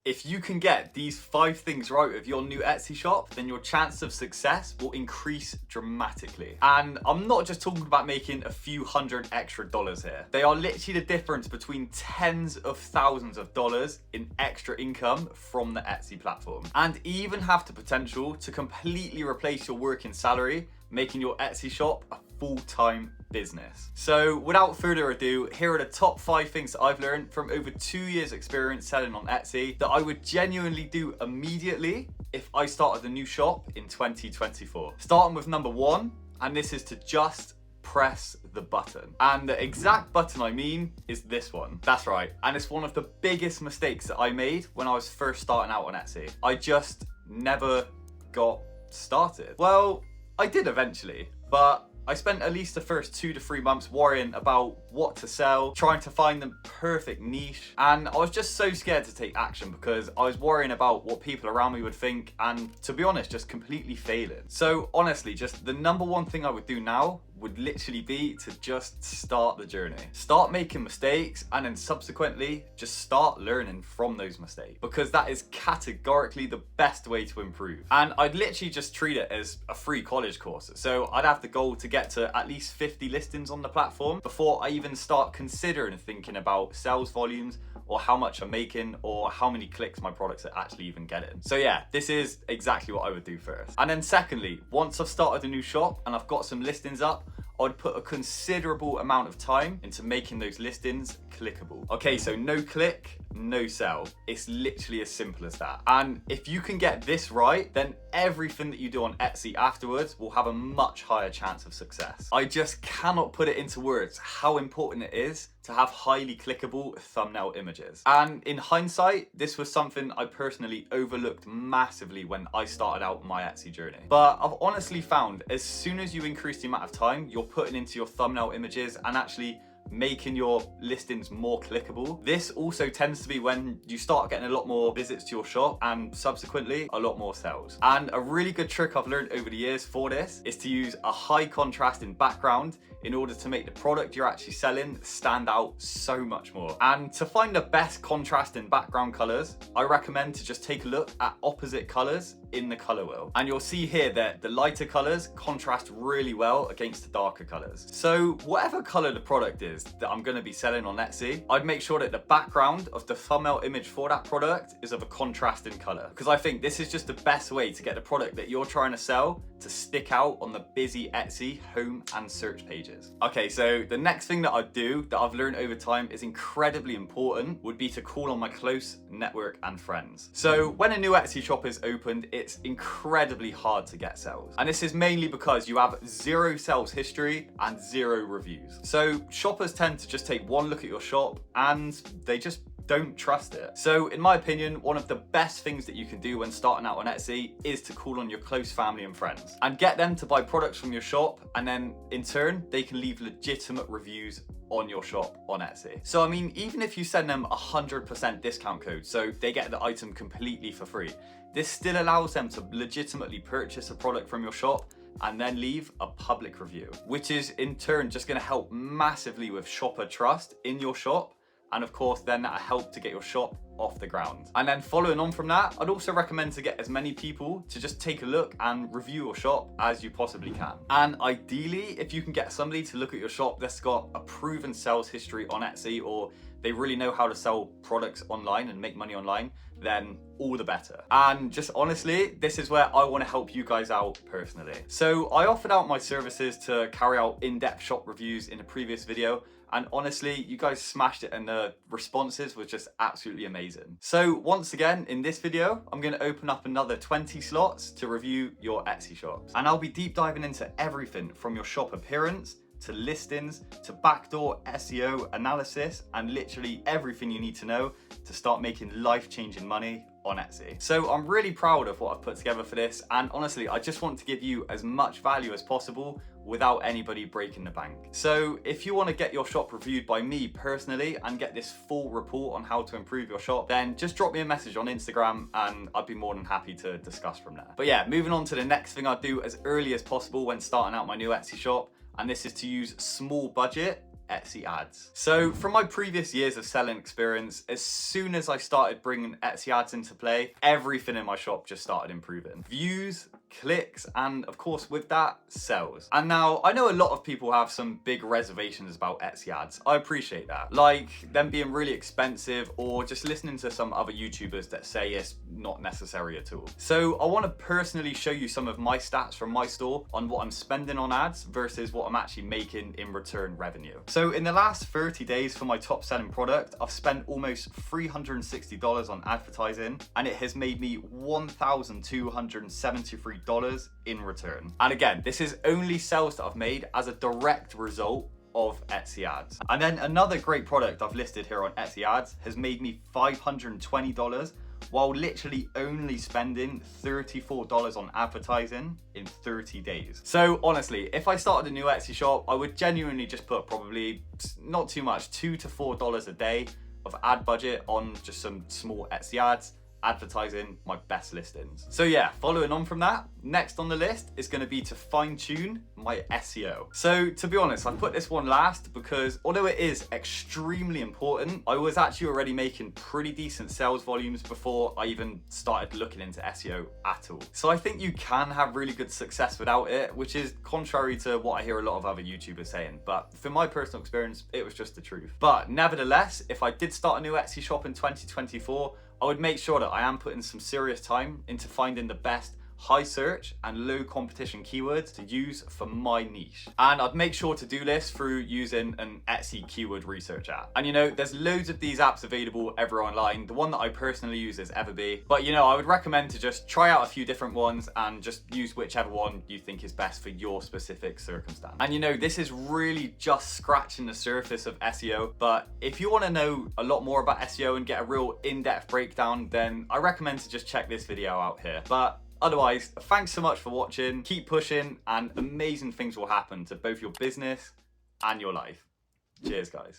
If you can get these 5 things right with your new Etsy shop, then your chance of success will increase dramatically. And I'm not just talking about making a few $100 extra here. They are literally the difference between tens of thousands of dollars in extra income from the Etsy platform. And even have the potential to completely replace your working salary, making your Etsy shop a full-time business. So without further ado, here are the top 5 things that I've learned from over 2 years experience selling on Etsy that I would genuinely do immediately if I started a new shop in 2024. Starting with number 1, and this is to just press the button. And the exact button I mean is this one. That's right. And it's one of the biggest mistakes that I made when I was first starting out on Etsy. I just never got started. Well, I did eventually, but I spent at least the first 2 to 3 months worrying about what to sell, trying to find the perfect niche, and I was just so scared to take action because I was worrying about what people around me would think, and to be honest, just completely failing. So honestly, just the number 1 thing I would do now would literally be to just start the journey. Start making mistakes and then subsequently just start learning from those mistakes, because that is categorically the best way to improve. And I'd literally just treat it as a free college course. So I'd have the goal to get to at least 50 listings on the platform before I even start considering thinking about sales volumes or how much I'm making or how many clicks my products are actually even getting. So yeah, this is exactly what I would do first. And then secondly, once I've started a new shop and I've got some listings up, I'd put a considerable amount of time into making those listings clickable. Okay, so no click, no sell. It's literally as simple as that. And if you can get this right, then everything that you do on Etsy afterwards will have a much higher chance of success. I just cannot put it into words how important it is to have highly clickable thumbnail images. And in hindsight, this was something I personally overlooked massively when I started out my Etsy journey. But I've honestly found as soon as you increase the amount of time you're putting into your thumbnail images and actually making your listings more clickable, this also tends to be when you start getting a lot more visits to your shop and subsequently a lot more sales. And a really good trick I've learned over the years for this is to use a high contrasting background in order to make the product you're actually selling stand out so much more. And to find the best contrasting background colors, I recommend to just take a look at opposite colors in the color wheel. And you'll see here that the lighter colors contrast really well against the darker colors. So whatever color the product is that I'm gonna be selling on Etsy, I'd make sure that the background of the thumbnail image for that product is of a contrasting color, because I think this is just the best way to get the product that you're trying to sell to stick out on the busy Etsy home and search pages. Okay, so the next thing that I'd do that I've learned over time is incredibly important would be to call on my close network and friends. So when a new Etsy shop is opened, it's incredibly hard to get sales. And this is mainly because you have 0 sales history and 0 reviews. So shoppers tend to just take one look at your shop and they just don't trust it. So in my opinion, one of the best things that you can do when starting out on Etsy is to call on your close family and friends and get them to buy products from your shop, and then in turn they can leave legitimate reviews on your shop on Etsy. So I mean, even if you send them 100% discount code so they get the item completely for free, this still allows them to legitimately purchase a product from your shop and then leave a public review, which is in turn just going to help massively with shopper trust in your shop. And of course, then that'll help to get your shop off the ground. And then following on from that, I'd also recommend to get as many people to just take a look and review your shop as you possibly can. And ideally, if you can get somebody to look at your shop that's got a proven sales history on Etsy, or they really know how to sell products online and make money online, then all the better. And just honestly, this is where I want to help you guys out personally. So I offered out my services to carry out in-depth shop reviews in a previous video, and honestly, you guys smashed it and the responses were just absolutely amazing. So once again, in this video, I'm going to open up another 20 slots to review your Etsy shops. And I'll be deep diving into everything from your shop appearance to listings, to backdoor SEO analysis, and literally everything you need to know to start making life-changing money on Etsy. So I'm really proud of what I've put together for this, and honestly, I just want to give you as much value as possible without anybody breaking the bank. So if you want to get your shop reviewed by me personally and get this full report on how to improve your shop, then just drop me a message on Instagram and I'd be more than happy to discuss from there. But yeah, moving on to the next thing I'd do as early as possible when starting out my new Etsy shop, and this is to use small budget Etsy ads. So from my previous years of selling experience, as soon as I started bringing Etsy ads into play, everything in my shop just started improving. Views, clicks, and of course with that, sales. And now I know a lot of people have some big reservations about Etsy ads. I appreciate that. Like them being really expensive, or just listening to some other YouTubers that say it's not necessary at all. So I want to personally show you some of my stats from my store on what I'm spending on ads versus what I'm actually making in return revenue. So in the last 30 days for my top selling product, I've spent almost $360 on advertising, and it has made me $1,273 in return. And again, this is only sales that I've made as a direct result of Etsy ads. And then another great product I've listed here on Etsy ads has made me $520 while literally only spending $34 on advertising in 30 days. So honestly, if I started a new Etsy shop, I would genuinely just put probably not too much, $2 to $4 a day of ad budget on just some small Etsy ads, advertising my best listings. So yeah, following on from that, next on the list is going to be to fine tune my SEO. So to be honest, I put this one last because although it is extremely important, I was actually already making pretty decent sales volumes before I even started looking into SEO at all. So I think you can have really good success without it, which is contrary to what I hear a lot of other YouTubers saying. But for my personal experience, it was just the truth. But nevertheless, if I did start a new Etsy shop in 2024, I would make sure that I am putting some serious time into finding the best high search and low competition keywords to use for my niche. And I'd make sure to do this through using an Etsy keyword research app. And you know, there's loads of these apps available everywhere online. The one that I personally use is Everbee. But you know, I would recommend to just try out a few different ones and just use whichever one you think is best for your specific circumstance. And you know, this is really just scratching the surface of SEO. But if you want to know a lot more about SEO and get a real in-depth breakdown, then I recommend to just check this video out here. But otherwise, thanks so much for watching, keep pushing, and amazing things will happen to both your business and your life. Cheers, guys.